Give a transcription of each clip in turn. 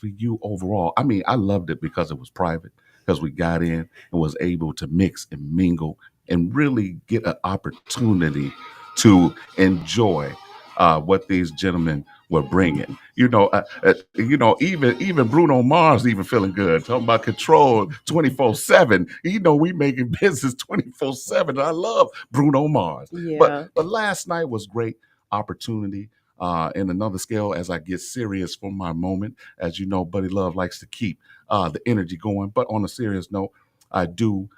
for you overall? I mean, I loved it because it was private, because we got in and was able to mix and mingle and really get an opportunity to enjoy what these gentlemen were bringing. Even Bruno Mars even feeling good, talking about control 24/7. We making business 24/7. I love Bruno Mars. But Yeah. but last night was great opportunity. In another scale, as I get serious for my moment, as you know, Buddy Love likes to keep the energy going. But on a serious note, I do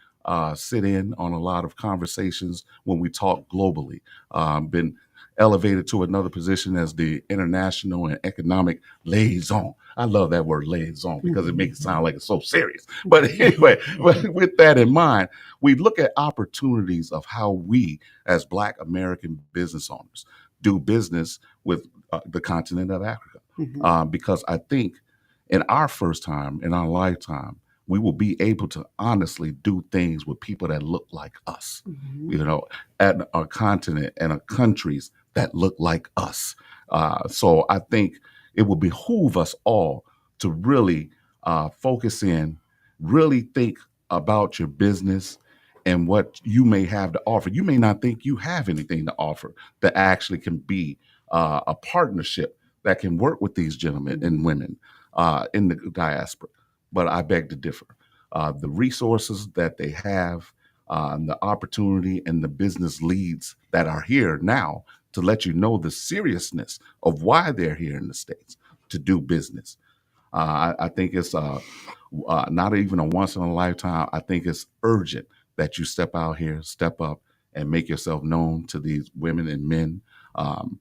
sit in on a lot of conversations when we talk globally. Been elevated to another position as the international and economic liaison. I love that word liaison because it makes it sound like it's so serious. But anyway, with that in mind, we look at opportunities of how we, as Black American business owners, do business with the continent of Africa. Because I think in our first time, in our lifetime, we will be able to honestly do things with people that look like us, at our continent and our countries that look like us. So I think it will behoove us all to really focus in, really think about your business and what you may have to offer. You may not think you have anything to offer that actually can be a partnership that can work with these gentlemen and women in the diaspora. But I beg to differ. The resources that they have, the opportunity, and the business leads that are here now to let you know the seriousness of why they're here in the States to do business. I think it's not even a once in a lifetime. I think it's urgent that you step out here, step up, and make yourself known to these women and men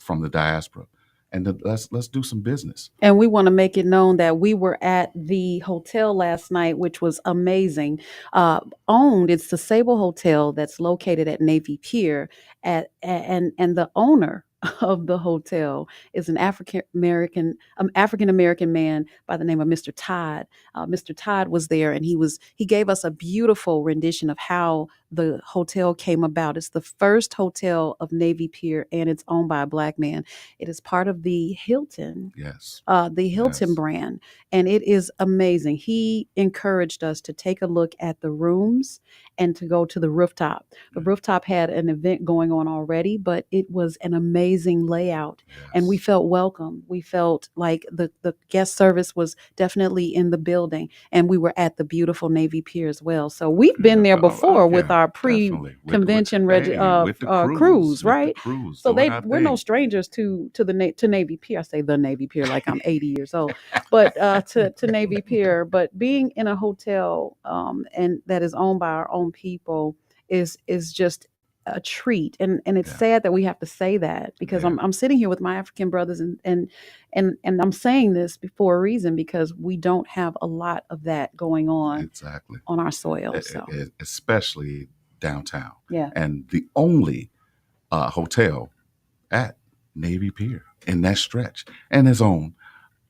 from the diaspora. And let's do some business. And we want to make it known that we were at the hotel last night, which was amazing. It's the Sable Hotel that's located at Navy Pier, and the owner of the hotel is an African American man by the name of Mr. Todd. Mr. Todd was there, and he gave us a beautiful rendition of how the hotel came about. It's the first hotel of Navy Pier, and it's owned by a Black man. It is part of Yes. the Hilton Yes. brand, and it is amazing. He encouraged us to take a look at the rooms and to go to the rooftop. The rooftop had an event going on already, but it was an amazing layout, and we Yes. felt welcome. We felt like the guest service was definitely in the building, and we were at the beautiful Navy Pier as well. So we've been there before with Yeah, our definitely. pre-convention With the cruise, with the right? cruise, So doing our we're no thing. strangers to Navy Pier. I say the Navy Pier like I'm 80 years old, but to Navy Pier. But being in a hotel and that is owned by our own people is just a treat. And it's Yeah, sad that we have to say that because yeah, I'm sitting here with my African brothers and I'm saying this for a reason because we don't have a lot of that going exactly. on our soil. So Especially downtown, yeah. and the only hotel at Navy Pier in that stretch, and it's owned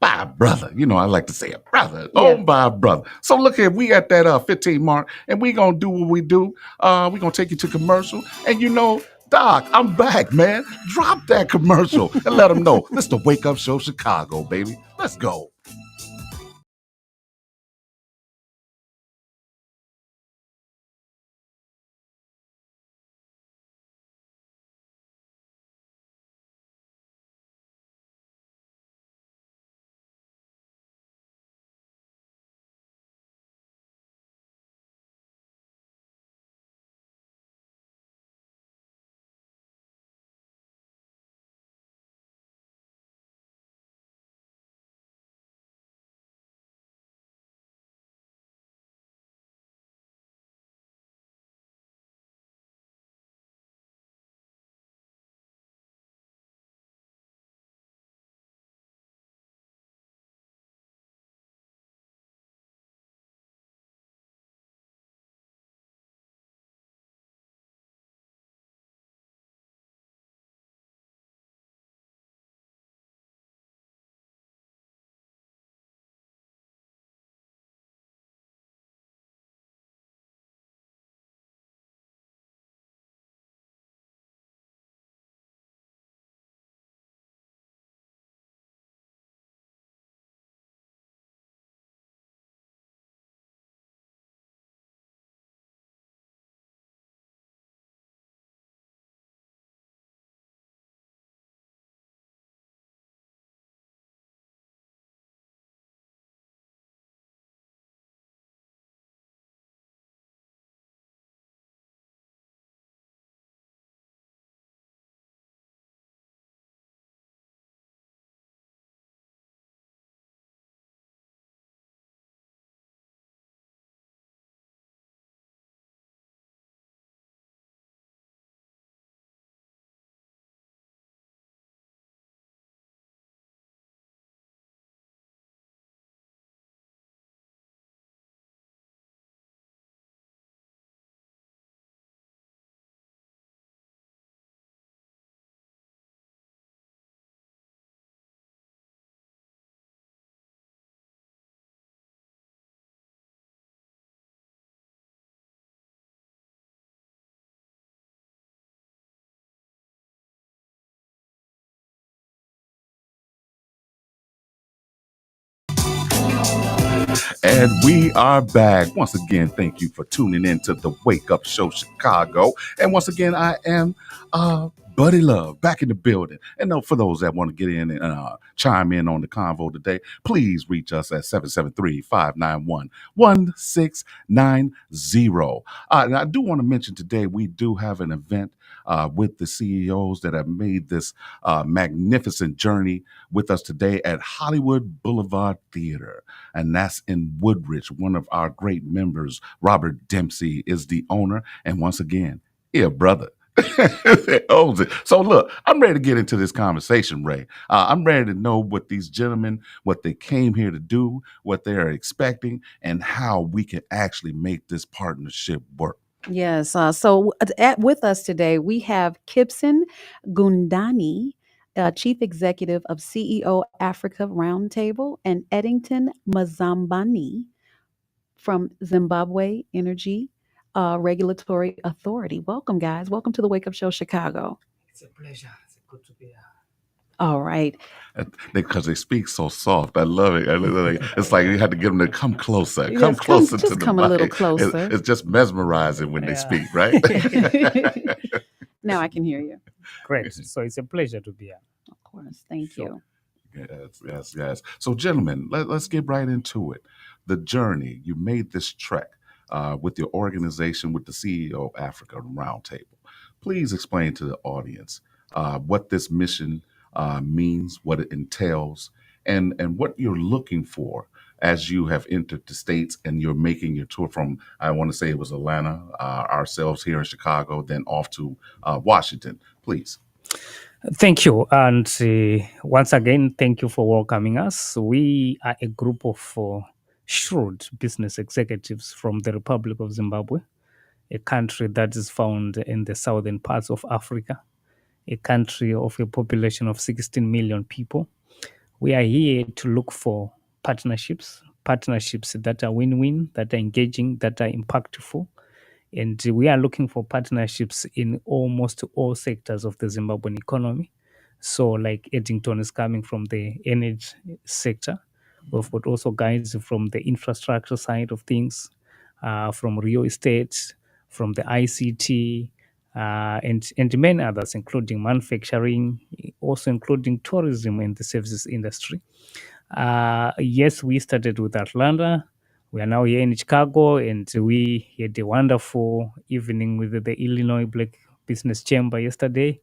by a brother. I like to say a brother, Yeah. owned by a brother. So look here, we at that 15 mark, and we gonna do what we do. We gonna take you to commercial, and Doc, I'm back, man. Drop that commercial and let them know this is the Wake Up Show Chicago, baby. Let's go. And we are back. Once again, thank you for tuning in to the Wake Up Show Chicago. And once again, I am Buddy Love back in the building. And for those that want to get in and chime in on the convo today, please reach us at 773-591-1690. And I do want to mention today we do have an event with the CEOs that have made this magnificent journey with us today at Hollywood Boulevard Theater. And that's in Woodridge. One of our great members, Robert Dempsey, is the owner. And once again, brother. Owns it. So look, I'm ready to get into this conversation, Raeh. I'm ready to know what these gentlemen, what they came here to do, what they're expecting, and how we can actually make this partnership work. Yes. With us today, we have Kipson Gundani, Chief Executive of CEO Africa Roundtable, and Edington Mazambani from Zimbabwe Energy Regulatory Authority. Welcome, guys. Welcome to the Wake Up Show Chicago. It's a pleasure. It's good to be here. All right. Because they speak so soft. I love it. It's like you had to get them to come closer. Yes, come closer just to the come mic. a little closer. It's just mesmerizing when they speak, right? Now I can hear you. Great. So it's a pleasure to be here. Of course. Thank you. Yes. So, gentlemen, let's get right into it. The journey, you made this trek with your organization, with the CEO of Africa Roundtable. Please explain to the audience what this mission means, what it entails, and what you're looking for as you have entered the States and you're making your tour from, I want to say it was Atlanta, ourselves here in Chicago, then off to Washington. Please. Thank you. And once again, thank you for welcoming us. We are a group of shrewd business executives from the Republic of Zimbabwe, a country that is found in the southern parts of Africa, a country of a population of 16 million people. We are here to look for partnerships that are win-win, that are engaging, that are impactful. And we are looking for partnerships in almost all sectors of the Zimbabwean economy. So like Edington is coming from the energy sector. We've got also guys from the infrastructure side of things, from real estate, from the ICT, and many others, including manufacturing, also including tourism and the services industry. Yes, we started with Atlanta. We are now here in Chicago, and we had a wonderful evening with the Illinois Black Business Chamber yesterday.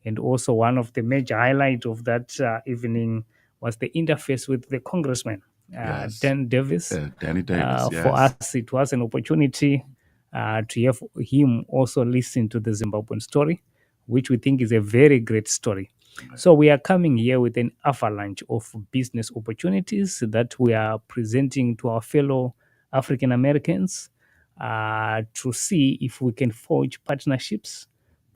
And also one of the major highlights of that evening was the interface with the Congressman, Dan Davis. Danny Davis, yes. For us, it was an opportunity to have him also listen to the Zimbabwean story, which we think is a very great story. So we are coming here with an avalanche of business opportunities that we are presenting to our fellow African Americans to see if we can forge partnerships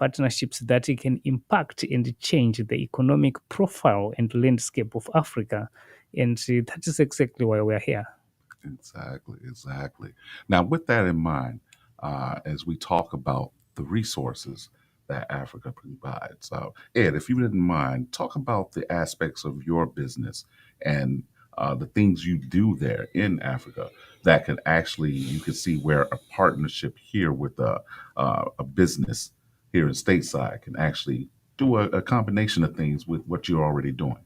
that can impact and change the economic profile and landscape of Africa. And that is exactly why we're here. Exactly. Now, with that in mind, as we talk about the resources that Africa provides. Ed, if you didn't mind, talk about the aspects of your business and the things you do there in Africa that could actually, you can see where a partnership here with a business here in stateside can actually do a combination of things with what you're already doing.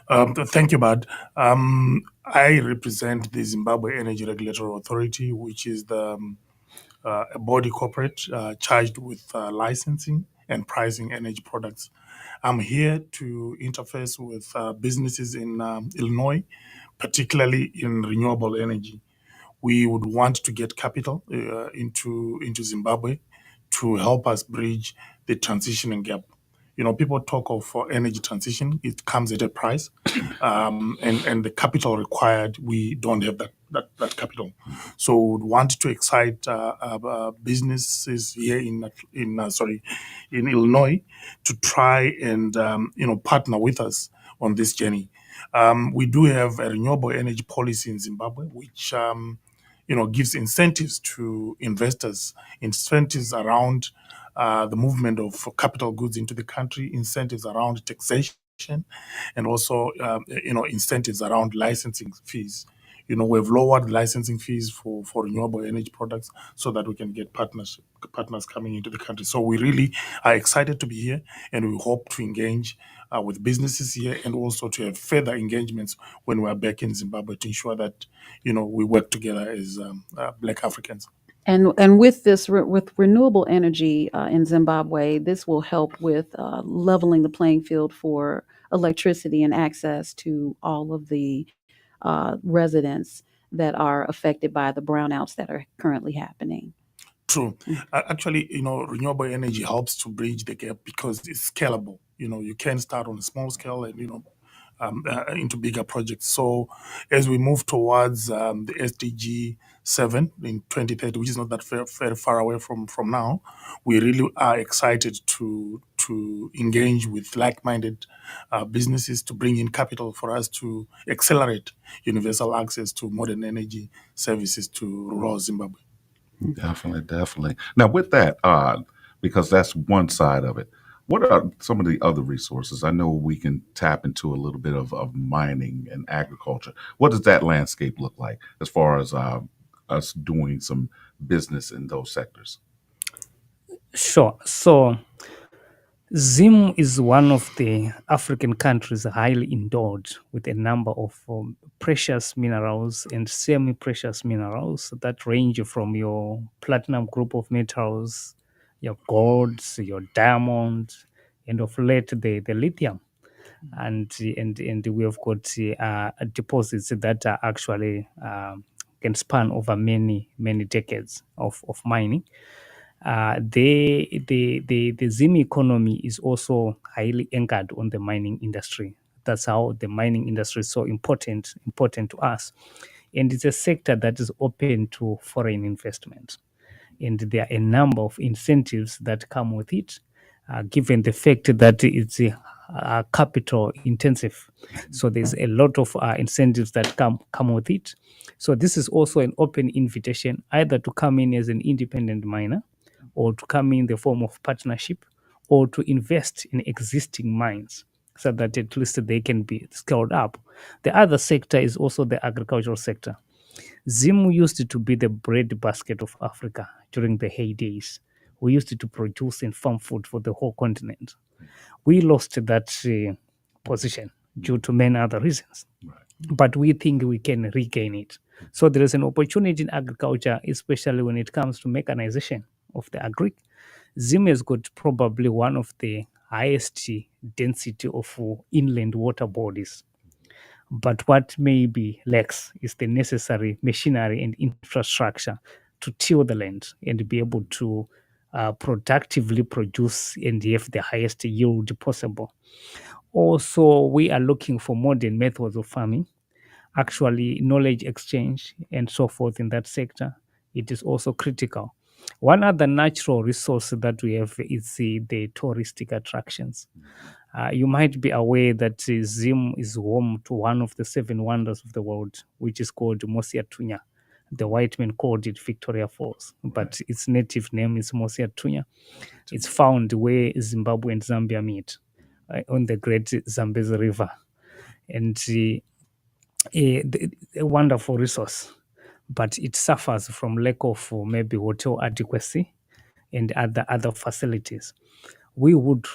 Thank you, Bud. I represent the Zimbabwe Energy Regulatory Authority, which is a body corporate charged with licensing and pricing energy products. I'm here to interface with businesses in Illinois, particularly in renewable energy. We would want to get capital into Zimbabwe to help us bridge the transitioning gap. You know, people talk of energy transition; it comes at a price, and the capital required, we don't have that capital. So, we would want to excite businesses here in Illinois to try and partner with us on this journey. We do have a renewable energy policy in Zimbabwe, which gives incentives to investors, incentives around the movement of capital goods into the country, incentives around taxation, and also incentives around licensing fees. we've lowered licensing fees for renewable energy products so that we can get partners coming into the country. So we really are excited to be here, and we hope to engage with businesses here, and also to have further engagements when we are back in Zimbabwe to ensure that we work together as Black Africans. And with this, with renewable energy in Zimbabwe, this will help with leveling the playing field for electricity and access to all of the residents that are affected by the brownouts that are currently happening. True. Actually, renewable energy helps to bridge the gap because it's scalable. You can start on a small scale and, into bigger projects. So as we move towards the SDG 7 in 2030, which is not that very far away from now, we really are excited to engage with like-minded businesses to bring in capital for us to accelerate universal access to modern energy services to rural Zimbabwe. Definitely. Now, with that, because that's one side of it, what are some of the other resources? I know we can tap into a little bit of mining and agriculture. What does that landscape look like as far as us doing some business in those sectors? Sure. So Zim is one of the African countries highly endowed with a number of precious minerals and semi-precious minerals that range from your platinum group of metals, your golds, your diamonds, and of late the lithium. And we have got deposits that are actually can span over many decades of mining. The Zim economy is also highly anchored on the mining industry. That's how the mining industry is so important to us. And it's a sector that is open to foreign investment. And there are a number of incentives that come with it, given the fact that it's capital intensive. So there's a lot of incentives that come with it. So this is also an open invitation either to come in as an independent miner, or to come in the form of partnership, or to invest in existing mines so that at least they can be scaled up. The other sector is also the agricultural sector. Zim used to be the breadbasket of Africa during the heydays. We used to produce and farm food for the whole continent. We lost that position due to many other reasons. Right. But we think we can regain it. So there is an opportunity in agriculture, especially when it comes to mechanization of the agri. Zim has got probably one of the highest density of inland water bodies. But what maybe lacks is the necessary machinery and infrastructure to till the land and be able to productively produce and have the highest yield possible. Also, we are looking for modern methods of farming, actually knowledge exchange and so forth in that sector. It is also critical. One other natural resource that we have is the touristic attractions. You might be aware that Zim is home to one of the 7 wonders of the world, which is called Mosia Tunya. The white men called it Victoria Falls, but its native name is Mosia Tunya. It's found where Zimbabwe and Zambia meet, on the great Zambezi River. And a wonderful resource, but it suffers from lack of maybe hotel adequacy and other facilities. We would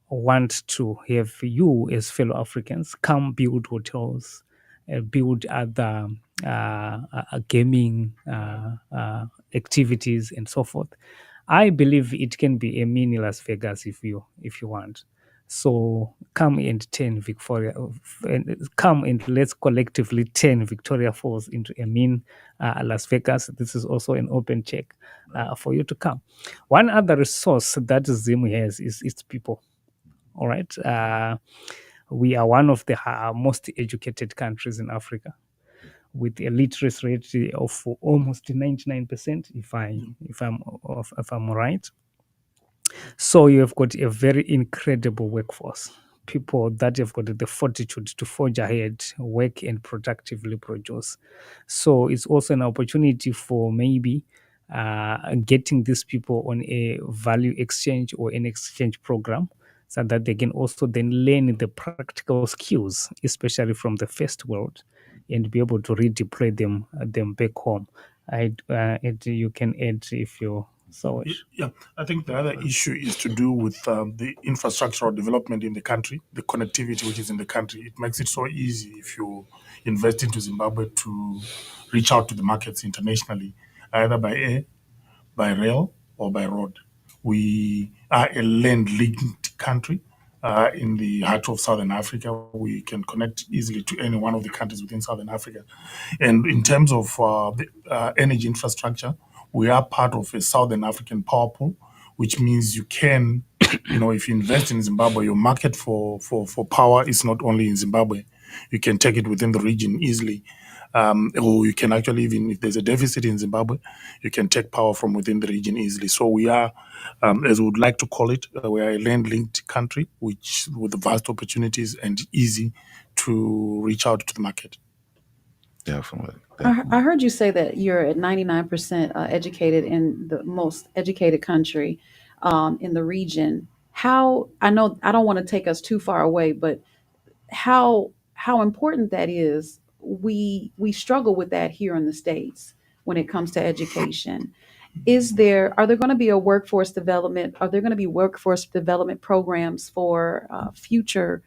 want to have you as fellow Africans come build hotels, build other gaming activities and so forth. I believe it can be a mini Las Vegas if you want. So come and turn Victoria, come and let's collectively turn Victoria Falls into a mean Las Vegas. This is also an open check for you to come. One other resource that Zim has is its people. All right. We are one of the most educated countries in Africa, with a literacy rate of almost 99%, if I'm right. So you have got a very incredible workforce, people that have got the fortitude to forge ahead, work and productively produce. So it's also an opportunity for maybe getting these people on a value exchange or an exchange program, so that they can also then learn the practical skills, especially from the first world, and be able to redeploy them back home. You can add if you so wish. Yeah, I think the other issue is to do with the infrastructural development in the country, the connectivity which is in the country. It makes it so easy if you invest into Zimbabwe to reach out to the markets internationally, either by air, by rail, or by road. We are a land-linked country. In the heart of Southern Africa, we can connect easily to any one of the countries within Southern Africa. And in terms of the energy infrastructure, we are part of a Southern African power pool, which means you can, if you invest in Zimbabwe, your market for power is not only in Zimbabwe. You can take it within the region easily. Or you can actually, even if there's a deficit in Zimbabwe, you can take power from within the region easily. So we are, as we would like to call it, we are a land-linked country, which with vast opportunities and easy to reach out to the market. Definitely. I heard you say that you're at 99% educated in the most educated country in the region. How, I know I don't want to take us too far away, but how important that is. We struggle with that here in the States when it comes to education. Are there going to be a workforce development? Are there going to be workforce development programs for future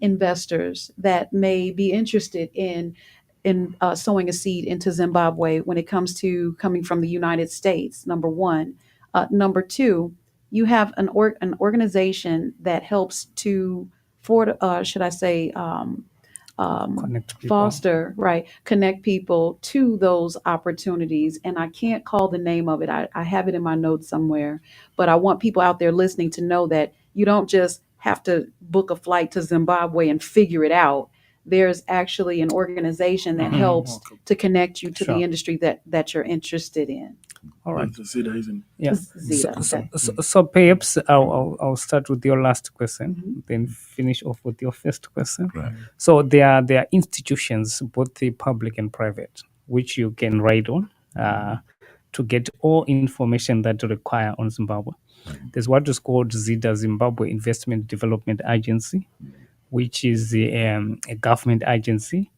investors that may be interested in sowing a seed into Zimbabwe when it comes to coming from the United States? Number one. Number two, you have an organization that helps to should I say, Connect people. foster, right, connect people to those opportunities. And I can't call the name of it. I have it in my notes somewhere, but I want people out there listening to know that you don't just have to book a flight to Zimbabwe and figure it out. There's actually an organization that helps to connect you to Sure. the industry that you're interested in. All right. That's the isn't Yeah. Zeta, okay. So perhaps I'll start with your last question, Mhm. then finish off with your first question. Right. So there are institutions, both the public and private, which you can write on to get all information that you require on Zimbabwe. There's what is called ZIDA, Zimbabwe Investment Development Agency, which is a government agency,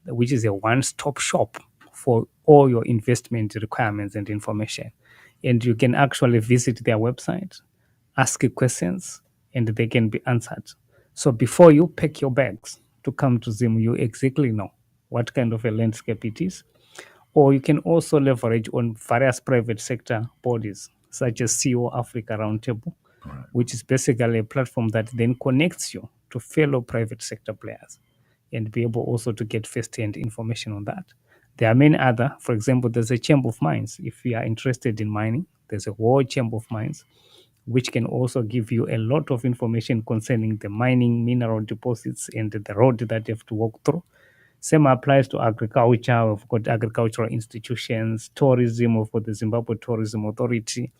which is a one-stop shop for all your investment requirements and information. And you can actually visit their website, ask questions, and they can be answered. So before you pack your bags to come to Zim, you exactly know what kind of a landscape it is. Or you can also leverage on various private sector bodies, such as CEO Africa Roundtable, Right. which is basically a platform that then connects you to fellow private sector players and be able also to get first-hand information on that. There are many other, for example, there's a Chamber of Mines. If you are interested in mining, there's a World Chamber of Mines, which can also give you a lot of information concerning the mining, mineral deposits, and the road that you have to walk through. Same applies to agriculture. We've got agricultural institutions, tourism, we've got the Zimbabwe Tourism Authority,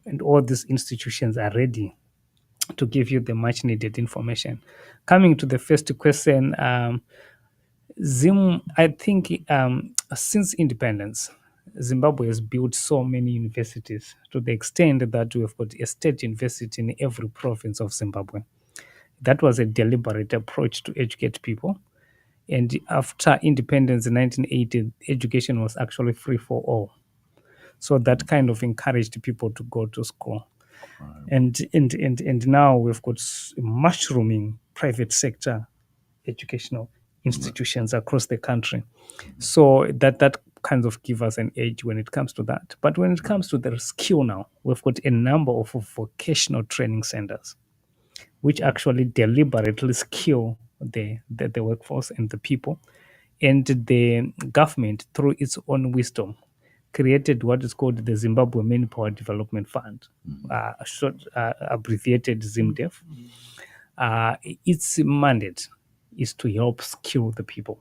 and all these institutions are ready to give you the much needed information. Coming to the first question, Zim, I think since independence, Zimbabwe has built so many universities to the extent that we've got a state university in every province of Zimbabwe. That was a deliberate approach to educate people. And after independence in 1980, education was actually free for all. So that kind of encouraged people to go to school. And now we've got mushrooming private sector educational institutions across the country. So that kind of gives us an edge when it comes to that. But when it comes to the skill now, we've got a number of vocational training centers, which actually deliberately skill the workforce and the people. And the government, through its own wisdom, created what is called the Zimbabwe Manpower Development Fund, abbreviated ZIMDEF. Its mandate is to help skill the people.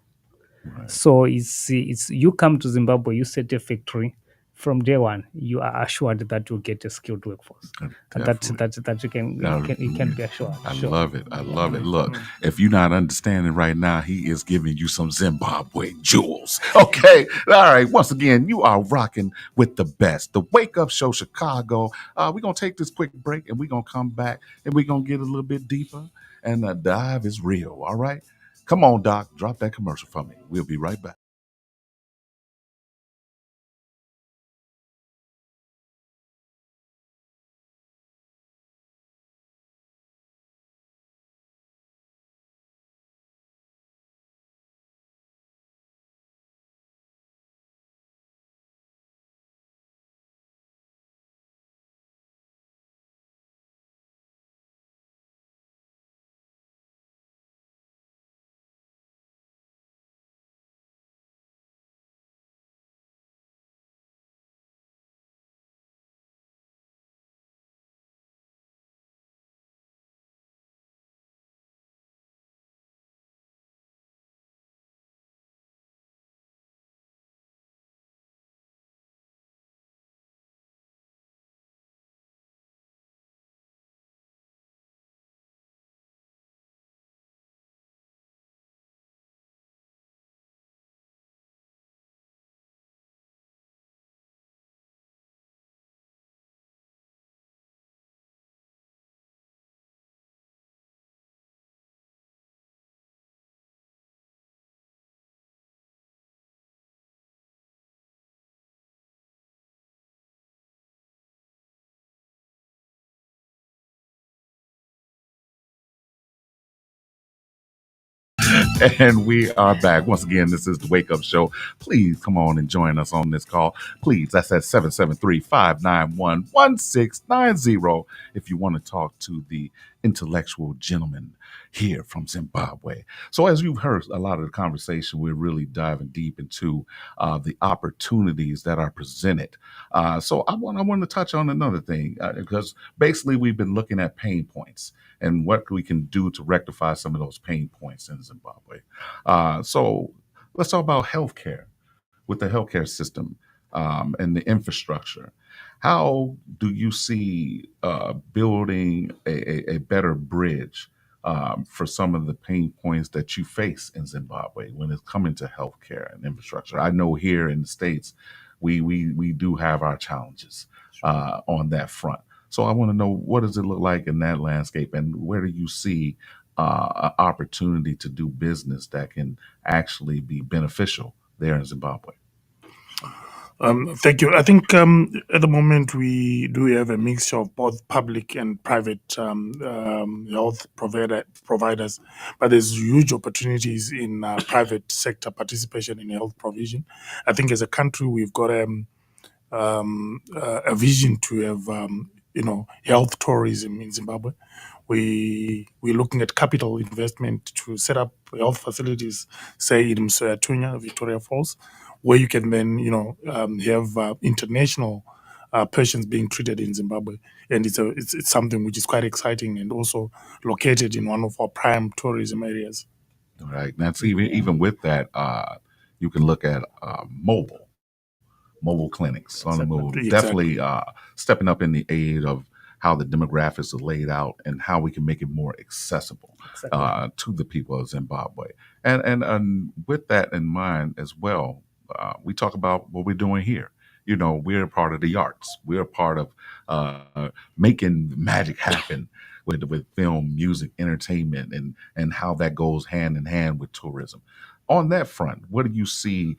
Right. So it's you come to Zimbabwe, you set a factory. From day one, you are assured that you'll get a skilled workforce. That you can be assured. I Sure. love it. I love it. Look, if you're not understanding right now, he is giving you some Zimbabwe jewels. Okay. All right. Once again, you are rocking with the best. The Wake Up Show Chicago. We're going to take this quick break and we're going to come back and we're going to get a little bit deeper. And the dive is real. All right. Come on, Doc, drop that commercial for me. We'll be right back. And we are back. Once again, this is the Wake Up Show. Please come on and join us on this call. Please, that's at 773-591-1690 if you want to talk to the intellectual gentleman here from Zimbabwe. So as you've heard a lot of the conversation, we're really diving deep into the opportunities that are presented. So I want to touch on another thing because basically we've been looking at pain points and what we can do to rectify some of those pain points in Zimbabwe. So let's talk about healthcare with the healthcare system and the infrastructure. How do you see building a better bridge for some of the pain points that you face in Zimbabwe when it's coming to healthcare and infrastructure? I know here in the States, we do have our challenges on that front. So I want to know, what does it look like in that landscape, and where do you see an opportunity to do business that can actually be beneficial there in Zimbabwe? Thank you. I think at the moment we do have a mixture of both public and private health providers, but there's huge opportunities in private sector participation in health provision. I think as a country we've got a vision to have health tourism in Zimbabwe. We're looking at capital investment to set up health facilities, say in Msoyatunya, Victoria Falls, where you can then have international patients being treated in Zimbabwe, and it's something which is quite exciting and also located in one of our prime tourism areas. All right. That's even with that, you can look at mobile clinics on the move. Exactly. Definitely stepping up in the aid of how the demographics are laid out and how we can make it more accessible to the people of Zimbabwe. And with that in mind as well, we talk about what we're doing here. You know, we're a part of the arts. We're a part of making magic happen with film, music, entertainment, and how that goes hand in hand with tourism. On that front, what do you see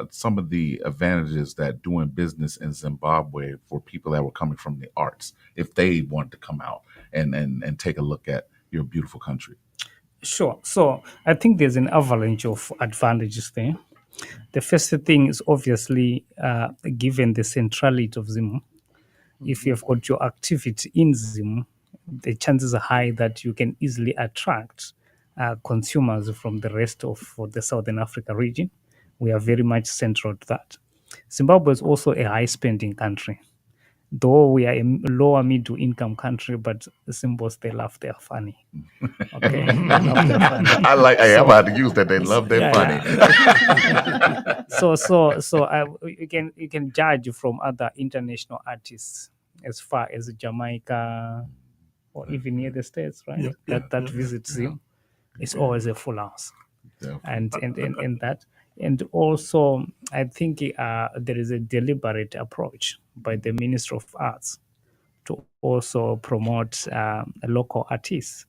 some of the advantages that doing business in Zimbabwe for people that were coming from the arts, if they want to come out and take a look at your beautiful country? Sure. So I think there's an avalanche of advantages there. The first thing is obviously given the centrality of Zim. If you've got your activity in Zim, the chances are high that you can easily attract consumers from the rest of the Southern Africa region. We are very much central to that. Zimbabwe is also a high spending country. Though we are a lower middle income country, but the Zimbos, they love their funny. Okay. They love their funny. I'm about to use that. They love their funny. Yeah. So you can judge from other international artists as far as Jamaica or even near the States, right? That visits him. It's always a full house. And that. And also, I think there is a deliberate approach by the Minister of Arts to also promote local artists.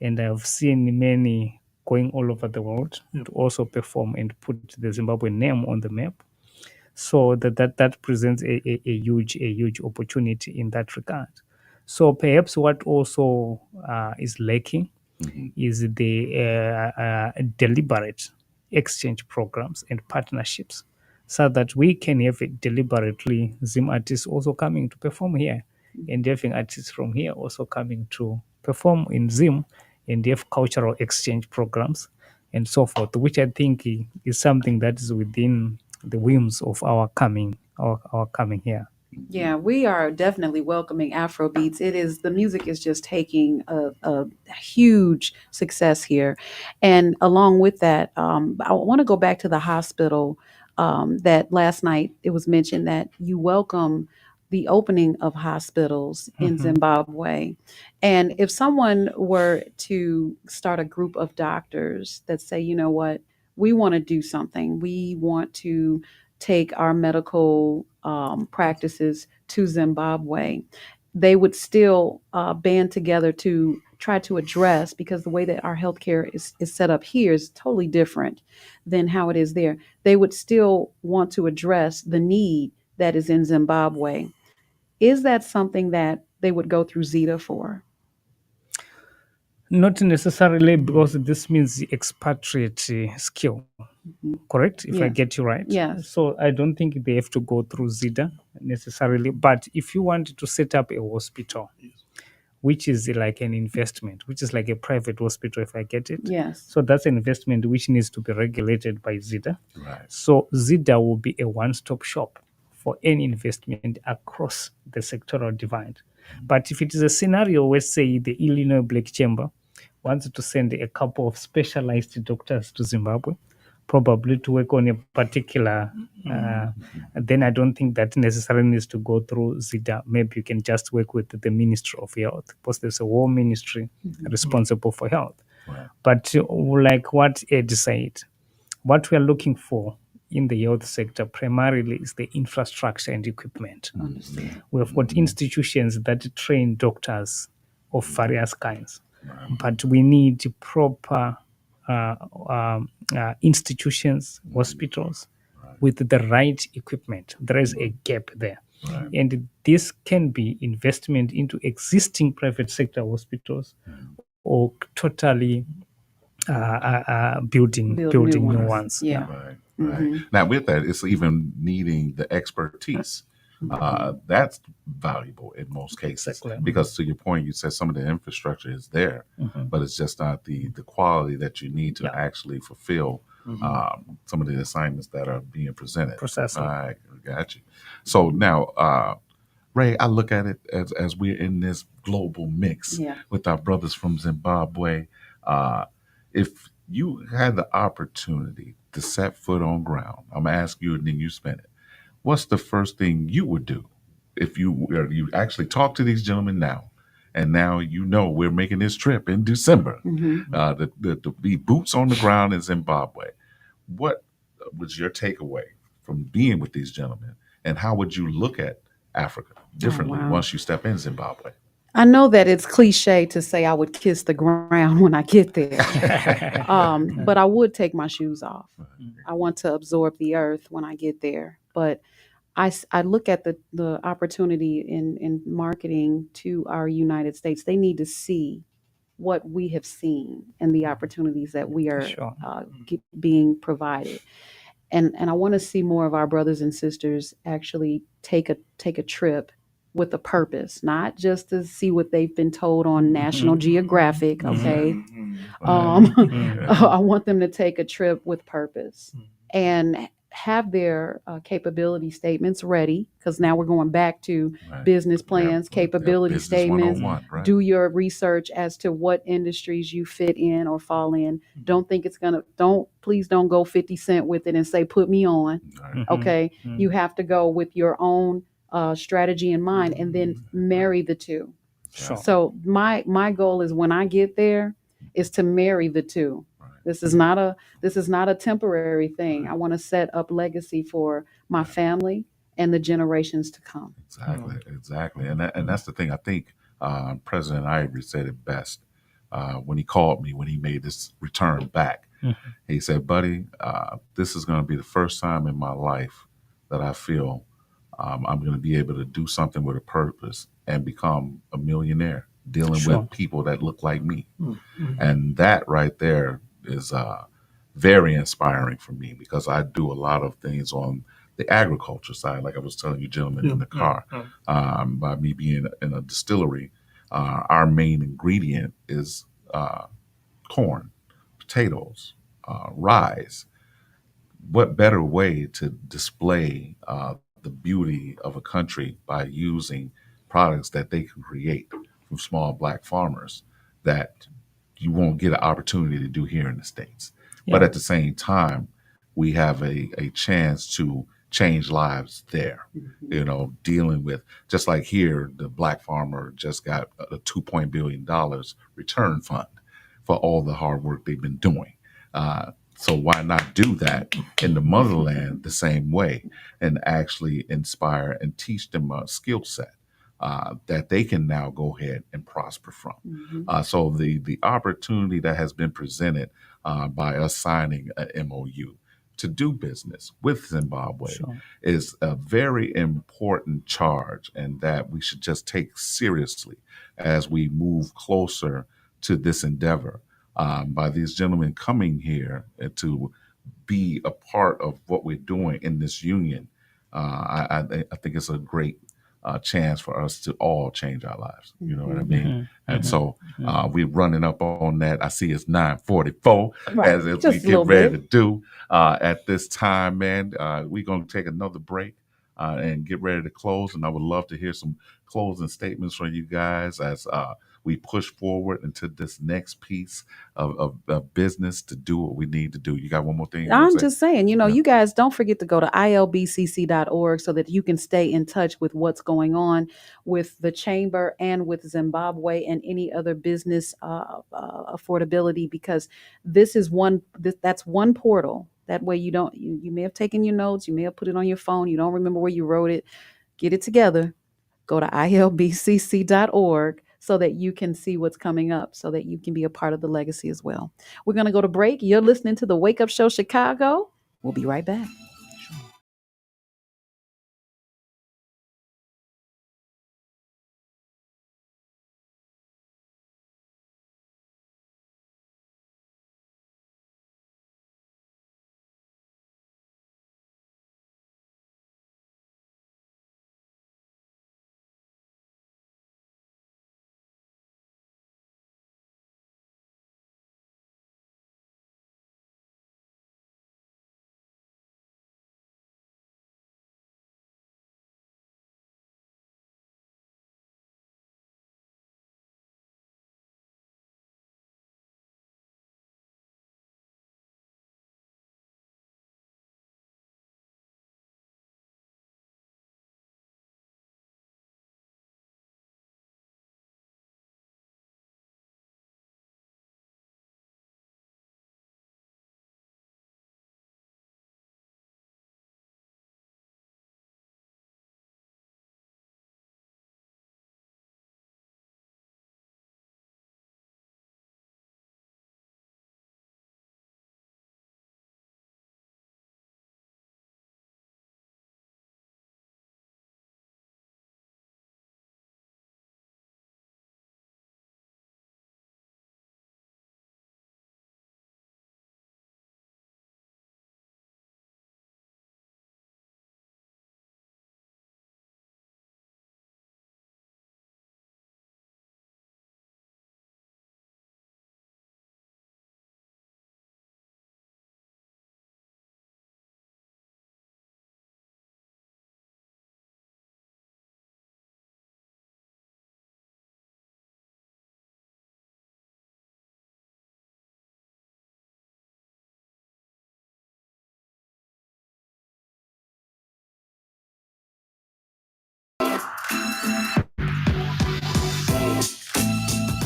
And I've seen many going all over the world to also perform and put the Zimbabwe name on the map. So that presents a huge opportunity in that regard. So perhaps what also is lacking is the deliberate exchange programs and partnerships, so that we can have it deliberately Zim artists also coming to perform here, and having artists from here also coming to perform in Zim, and have cultural exchange programs and so forth, which I think is something that is within the whims of our coming here. Yeah, we are definitely welcoming Afrobeats. The music is just taking a huge success here. And along with that, I want to go back to the hospital that last night it was mentioned that you welcome the opening of hospitals in Zimbabwe. And if someone were to start a group of doctors that say, you know what, we want to do something, we want to take our medical practices to Zimbabwe, they would still band together to try to address, because the way that our healthcare is set up here is totally different than how it is there. They would still want to address the need that is in Zimbabwe. Is that something that they would go through ZETA for? Not necessarily, because this means the expatriate skill. Correct, if I get you right? Yes. So I don't think they have to go through ZETA necessarily. But if you want to set up a hospital, which is like an investment, which is like a private hospital, if I get it. Yes. So that's an investment which needs to be regulated by ZETA. Right. So ZETA will be a one-stop shop for any investment across the sectoral divide. But if it is a scenario where, say, the Illinois Black Chamber wants to send a couple of specialized doctors to Zimbabwe, probably to work on a particular, then I don't think that necessarily needs to go through ZETA. Maybe you can just work with the Ministry of Health, because there's a whole ministry responsible for health. Right. But like what Ed said, what we are looking for in the health sector primarily is the infrastructure and equipment. We have got institutions that train doctors of various kinds, but we need proper institutions, hospitals with the right equipment. There is a gap there. And this can be investment into existing private sector hospitals, or totally building new ones. Yeah. Right. Now, with that, it's even needing the expertise. That's valuable in most cases. Exactly. Because to your point, you said some of the infrastructure is there, but it's just not the quality that you need to actually fulfill some of the assignments that are being presented. Precisely. I got you. So now, Raeh, I look at it as we're in this global mix with our brothers from Zimbabwe. If you had the opportunity to set foot on ground, I'm gonna ask you and then you spin it. What's the first thing you would do if you actually talk to these gentlemen now, and now you know we're making this trip in December, to be boots on the ground in Zimbabwe? What was your takeaway from being with these gentlemen, and how would you look at Africa differently once you step in Zimbabwe? I know that it's cliche to say I would kiss the ground when I get there, but I would take my shoes off. I want to absorb the earth when I get there. But I look at the opportunity in marketing to our United States. They need to see what we have seen and the opportunities that we are being provided. And I want to see more of our brothers and sisters actually take a trip with a purpose, not just to see what they've been told on National Geographic. Okay. I want them to take a trip with purpose and have their capability statements ready, because now we're going back to business plans, capability statements. Do your research as to what industries you fit in or fall in. Please don't go 50 Cent with it and say, put me on. Okay. You have to go with your own strategy in mind, and then marry the two. Sure. So my goal is, when I get there, is to marry the two. This is not a temporary thing. I want to set up legacy for my family and the generations to come. Exactly. And that's the thing. I think President Ivory said it best. when he called me when he made this return back. Mm-hmm. He said, "Buddy, this is going to be the first time in my life that I feel I'm going to be able to do something with a purpose and become a millionaire, dealing Sure. with people that look like me." Mm-hmm. And that right there is very inspiring for me, because I do a lot of things on the agriculture side, like I was telling you gentlemen in the car. By me being in a distillery, our main ingredient is corn, potatoes, rye. What better way to display the beauty of a country by using products that they can create from small Black farmers that you won't get an opportunity to do here in the States. But Yeah. at the same time, we have a chance to change lives there, dealing with, just like here, the Black farmer just got a $2 billion return fund for all the hard work they've been doing. So why not do that in the motherland the same way, and actually inspire and teach them a skill set that they can now go ahead and prosper from. So the opportunity that has been presented by us signing an MOU to do business with Zimbabwe Sure. is a very important charge, and that we should just take seriously as we move closer to this endeavor. By these gentlemen coming here to be a part of what we're doing in this union, I think it's a great chance for us to all change our lives. You know what I mean? Mhm. And so we're running up on that. I see it's 9:44 Right. as we Just a get little ready bit. to do at this time, man. We're going to take another break and get ready to close. And I would love to hear some closing statements from you guys as we push forward into this next piece of business to do what we need to do. You got one more thing you want I'm to say? just saying, Yeah. you guys don't forget to go to ilbcc.org so that you can stay in touch with what's going on with the chamber and with Zimbabwe and any other business affordability, because that's one portal. That way you may have taken your notes, you may have put it on your phone, you don't remember where you wrote it. Get it together. Go to ilbcc.org so that you can see what's coming up, so that you can be a part of the legacy as well. We're going to go to break. You're listening to the Wake Up Show Chicago. We'll be right back.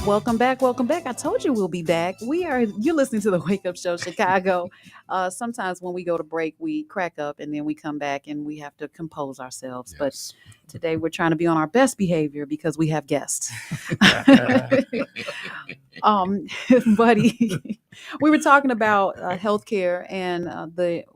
Welcome back. Welcome back. I told you we'll be back. You're listening to the Wake Up Show Chicago. Sometimes when we go to break, we crack up and then we come back and we have to compose ourselves. But Yes. today we're trying to be on our best behavior because we have guests. um, buddy, we were talking about healthcare, and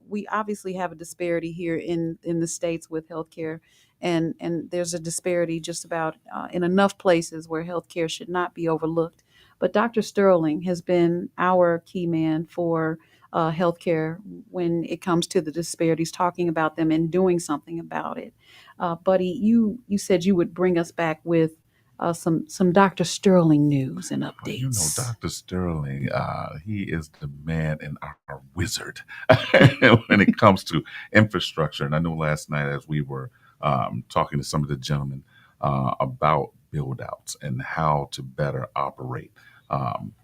we obviously have a disparity here in the states with healthcare, and there's a disparity just about in enough places where healthcare should not be overlooked. But Dr. Sterling has been our key man for healthcare when it comes to the disparities, talking about them and doing something about it. Buddy, you said you would bring us back with some Dr. Sterling news and Well, you know, updates. Dr. Sterling, he is the man and our wizard when it comes to infrastructure. And I know last night as we were talking to some of the gentlemen about build outs and how to better operate. Um,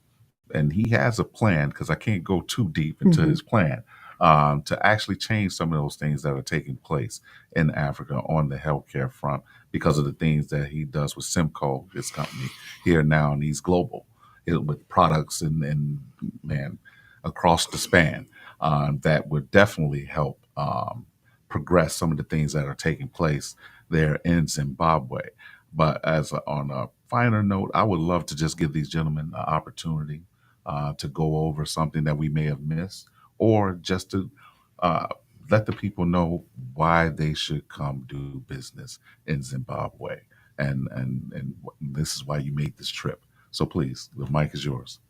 and he has a plan because I can't go too deep into Mhm. his plan to actually change some of those things that are taking place in Africa on the healthcare front because of the things that he does with Simcoe, his company here now, and he's global with products and man across the span that would definitely help progress some of the things that are taking place there in Zimbabwe. But on a finer note, I would love to just give these gentlemen an opportunity to go over something that we may have missed, or just to uh, let the people know why they should come do business in Zimbabwe, and this is why you made this trip. So please, the mic is yours.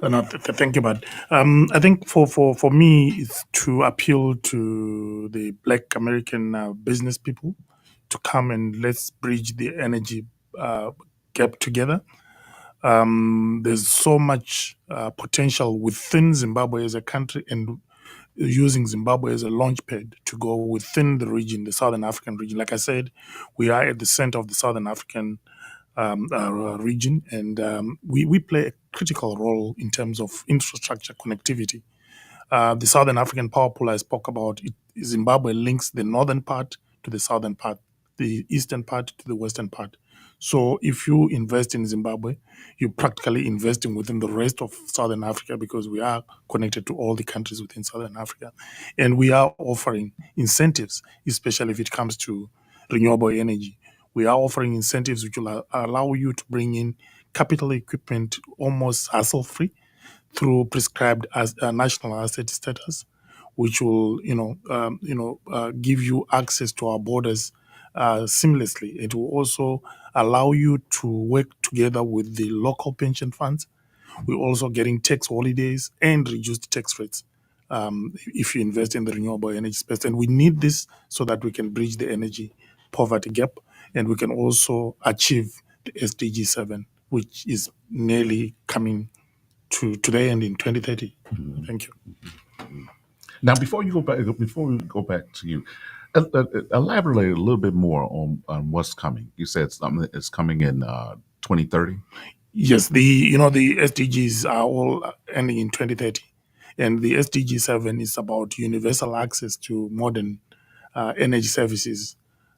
No, thank you, Bud. I think for me, it's to appeal to the Black American business people to come and let's bridge the energy gap together. There's so much potential within Zimbabwe as a country, and using Zimbabwe as a launchpad to go within the region, the Southern African region. Like I said, we are at the center of the Southern African region, and we play a critical role in terms of infrastructure connectivity. The Southern African Power Pool I spoke about, Zimbabwe links the northern part to the southern part, the eastern part to the western part. So if you invest in Zimbabwe, you're practically investing within the rest of Southern Africa because we are connected to all the countries within Southern Africa. And we are offering incentives, especially if it comes to renewable energy. We are offering incentives which will allow you to bring in capital equipment almost hassle-free through prescribed as national asset status, which will give you access to our borders seamlessly. It will also allow you to work together with the local pension funds. We're also getting tax holidays and reduced tax rates if you invest in the renewable energy space. And we need this so that we can bridge the energy poverty gap, and we can also achieve the SDG 7, which is nearly coming to the end in 2030. Thank you. Now, before we go back to you, elaborate a little bit more on what's coming. You said something is coming in 2030. Yes, the SDGs are all ending in 2030, and the SDG 7 is about universal access to modern energy services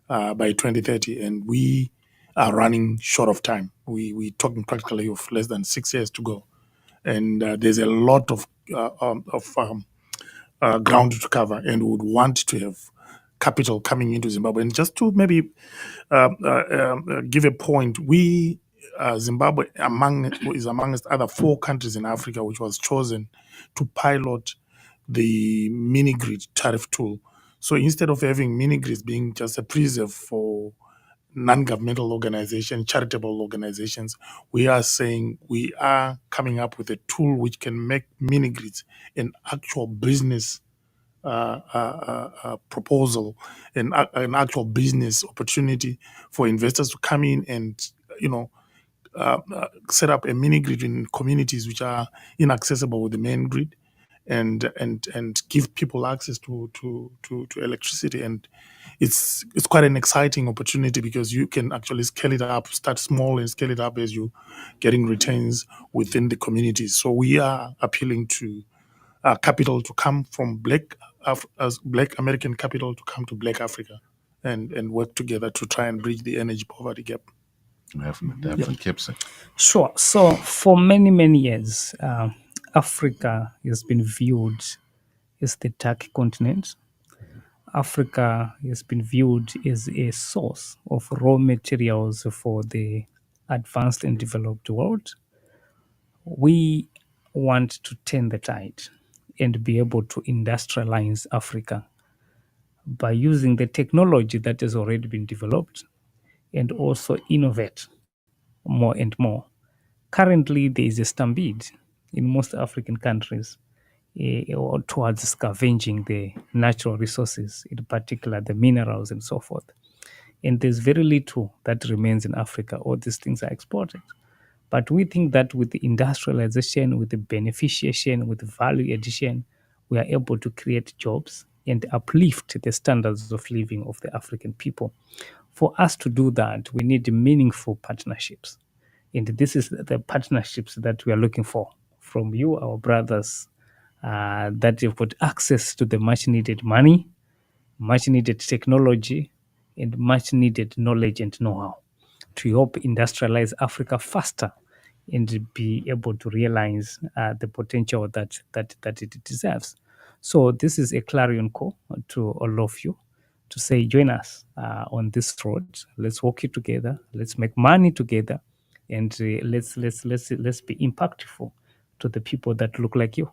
by 2030, and we are running short of time. We're talking practically of less than 6 years to go, and there's a lot of ground to cover, and would want to have capital coming into Zimbabwe. And just to maybe give a point, Zimbabwe is amongst other 4 countries in Africa which was chosen to pilot the mini grid tariff tool. So instead of having mini grids being just a preserve for non-governmental organizations, charitable organizations, we are saying we are coming up with a tool which can make mini grids an actual business proposal, an actual business opportunity for investors to come in and set up a mini grid in communities which are inaccessible with the main grid, and give people access to electricity. And it's quite an exciting opportunity because you can actually scale it up, start small and scale it up as you getting returns within the communities. So we are appealing to capital to come from as Black American capital to come to Black Africa, and work together to try and bridge the energy poverty gap. Definitely, Kipson. Sure. So for many, many years, Africa has been viewed as the dark continent. Africa has been viewed as a source of raw materials for the advanced and developed world. We want to turn the tide and be able to industrialize Africa by using the technology that has already been developed and also innovate more and more. Currently, there is a stampede in most African countries towards scavenging the natural resources, in particular the minerals and so forth. And there's very little that remains in Africa. All these things are exported. But we think that with the industrialization, with the beneficiation, with the value addition, we are able to create jobs and uplift the standards of living of the African people. For us to do that, we need meaningful partnerships. And this is the partnerships that we are looking for from you, our brothers, that you've got access to the much needed money, much needed technology, and much needed knowledge and know-how to help industrialize Africa faster and be able to realize the potential that it deserves. So this is a clarion call to all of you to say, join us on this road. Let's walk it together. Let's make money together, and let's be impactful to the people that look like you.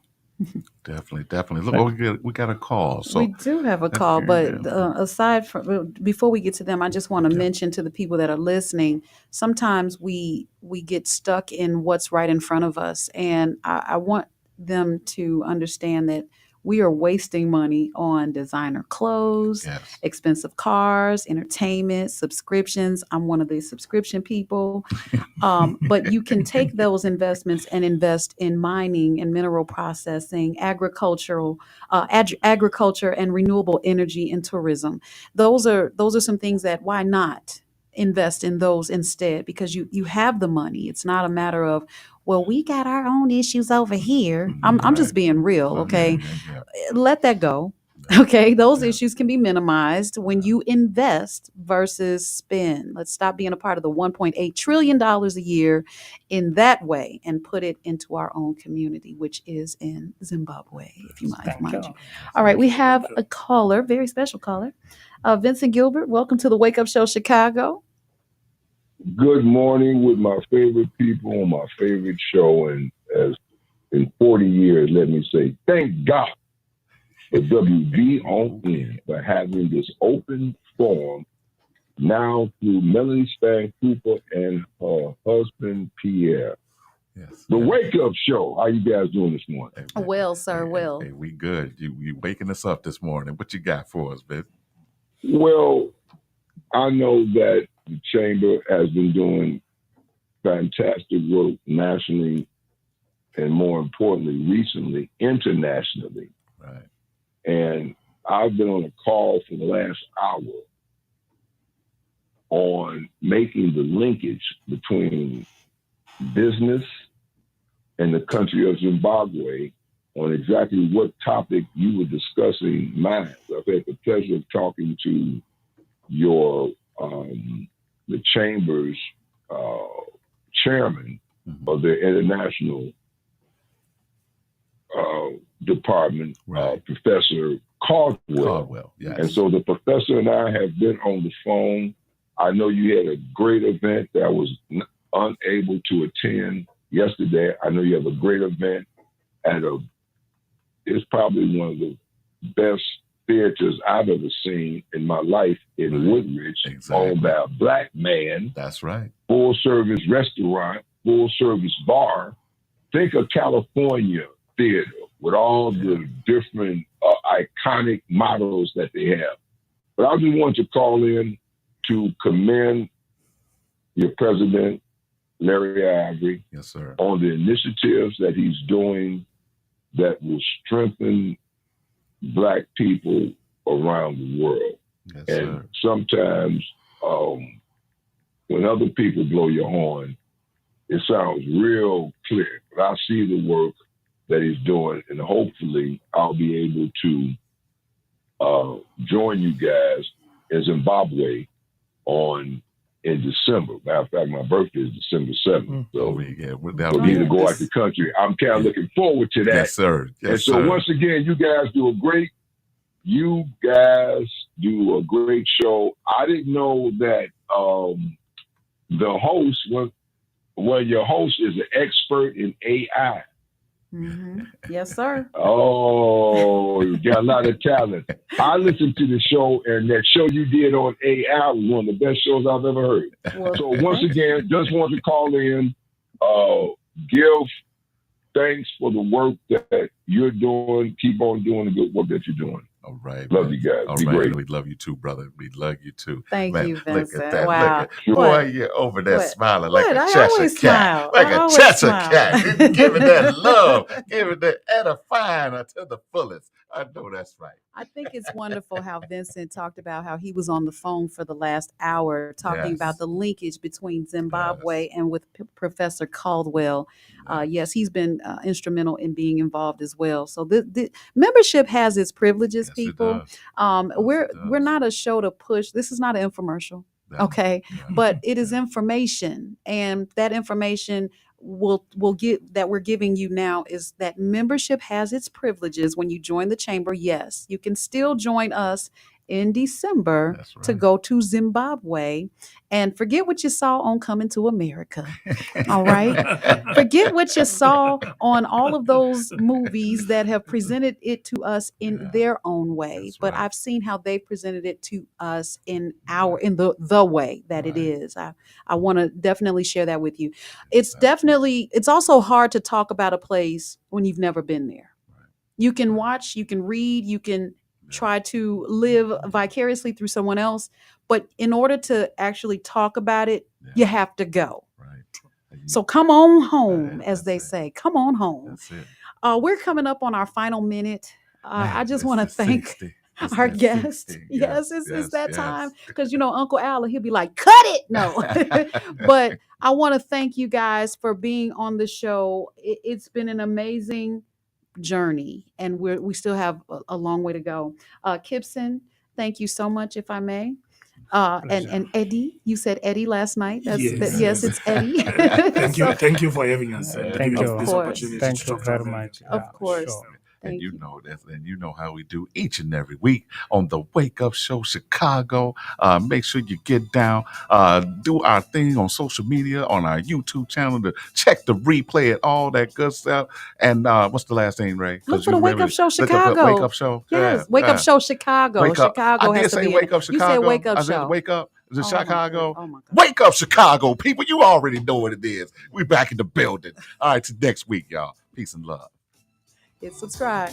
Definitely. Look, we got a call. So we do have a call, but aside from, before we get to them, I just want to mention to the people that are listening, sometimes we get stuck in what's right in front of us, and I want them to understand that we are wasting money on designer clothes, yes. expensive cars, entertainment, subscriptions. I'm one of these subscription people. But you can take those investments and invest in mining and mineral processing, agriculture and renewable energy and tourism. Those are some things that why not invest in those instead, because you have the money. It's not a matter of, well, we got our own issues over here. I'm just being real, okay? Let that go. Okay, those issues can be minimized when you invest versus spend. Let's stop being a part of the $1.8 trillion a year in that way and put it into our own community, which is in Zimbabwe, if you mind you. All right, we have a caller, very special caller. Vincent Gilbert, welcome to the Wake Up Show Chicago. Good morning with my favorite people on my favorite show. And as in 40 years, let me say, thank God for WVON for having this open forum now through Melanie Span Cooper and her husband, Pierre. Yes. The Wake Up Show. How you guys doing this morning? Well, sir, well. Hey, we good. You waking us up this morning. What you got for us, babe? Well, I know that the Chamber has been doing fantastic work nationally and, more importantly, recently, internationally. Right. And I've been on a call for the last hour on making the linkage between business and the country of Zimbabwe on exactly what topic you were discussing mine. I've had the pleasure of talking to your the Chamber's chairman of the international department, right. Professor Caldwell. Yes. And so the professor and I have been on the phone. I know you had a great event that I was unable to attend yesterday. I know you have a great event at it's probably one of the best theaters I've ever seen in my life in Woodridge, owned by a black man. That's right. Full service restaurant, full service bar. Think of California theater with all the different iconic models that they have. But I just want to call in to commend your president, Larry Ivory, yes, sir, on the initiatives that he's doing that will strengthen Black people around the world. Yes, and sir. Sometimes when other people blow your horn, it sounds real clear. But I see the work that he's doing, and hopefully I'll be able to join you guys in Zimbabwe in December. Matter of fact, my birthday is December 7th. So for me to go out the country, I'm kind of looking forward to that. Yes, sir. Yes, and so sir. Once again, you guys do a great show. I didn't know that the host Well, your host is an expert in AI. Yes, sir. Oh, you got a lot of talent. I listened to the show, and that show you did on AI was one of the best shows I've ever heard. Well, So once again, just want to call in, give thanks for the work that you're doing. Keep on doing the good work that you're doing. All right. Love you guys. All Be right. great. We love you too, brother. We love you too. Thank you, Vincent. Look at that. Wow. Look at, boy, you're over there smiling like a I Cheshire always cat. smile. Like I a always Cheshire smile. cat. Giving that love. Giving that edifying to the fullest. I know that's right. I think it's wonderful how Vincent talked about how he was on the phone for the last hour talking about the linkage between Zimbabwe and with Professor Caldwell. Yes, he's been instrumental in being involved as well. So the membership has its privileges, Yes, people. it does. We're not a show to push. This is not an infomercial. No. Okay. Yeah. But it is information, and that information will get that we're giving you now is that membership has its privileges. When you join the chamber, yes, you can still join us in December to go to Zimbabwe, and forget what you saw on Coming to America. All right. Forget what you saw on all of those movies that have presented it to us in their own way. That's But right. I've seen how they presented it to us in the way that it is. I want to definitely share that with you. It's also hard to talk about a place when you've never been there. You can watch, you can read, you can try to live vicariously through someone else, but in order to actually talk about it, you have to go. Right. So come on home, as they say. Come on home. That's it. We're coming up on our final minute. I just Man, want to it's the thank 60. It's our the guest. 60. Yes, it's that yes. time. Because, Uncle Alan, he'll be like, cut it. No. But I want to thank you guys for being on the show. It's been an amazing journey, and we still have a long way to go. Kipson, thank you so much, if I may. And Eddie, you said Eddie last night. Yes, it's Eddie. Thank you for having us and Thank giving you. us this opportunity Thank to you talk very to much. Of course. Sure. And you know that, and you know how we do each and every week on the Wake Up Show Chicago. Make sure you get down, do our thing on social media, on our YouTube channel, to check the replay and all that good stuff. And what's the last thing, Raeh? Look for the Wake Up Show Look up Chicago. Wake Up Show. Yes, Wake Up Show Chicago. Wake Up. Chicago I has did to say be Wake Up You Chicago. said Wake Up I said Show. Wake Up. Is it Chicago? Oh my God. Wake Up Chicago, people. You already know what it is. We back in the building. All right, till next week, y'all. Peace and love. Hit subscribe.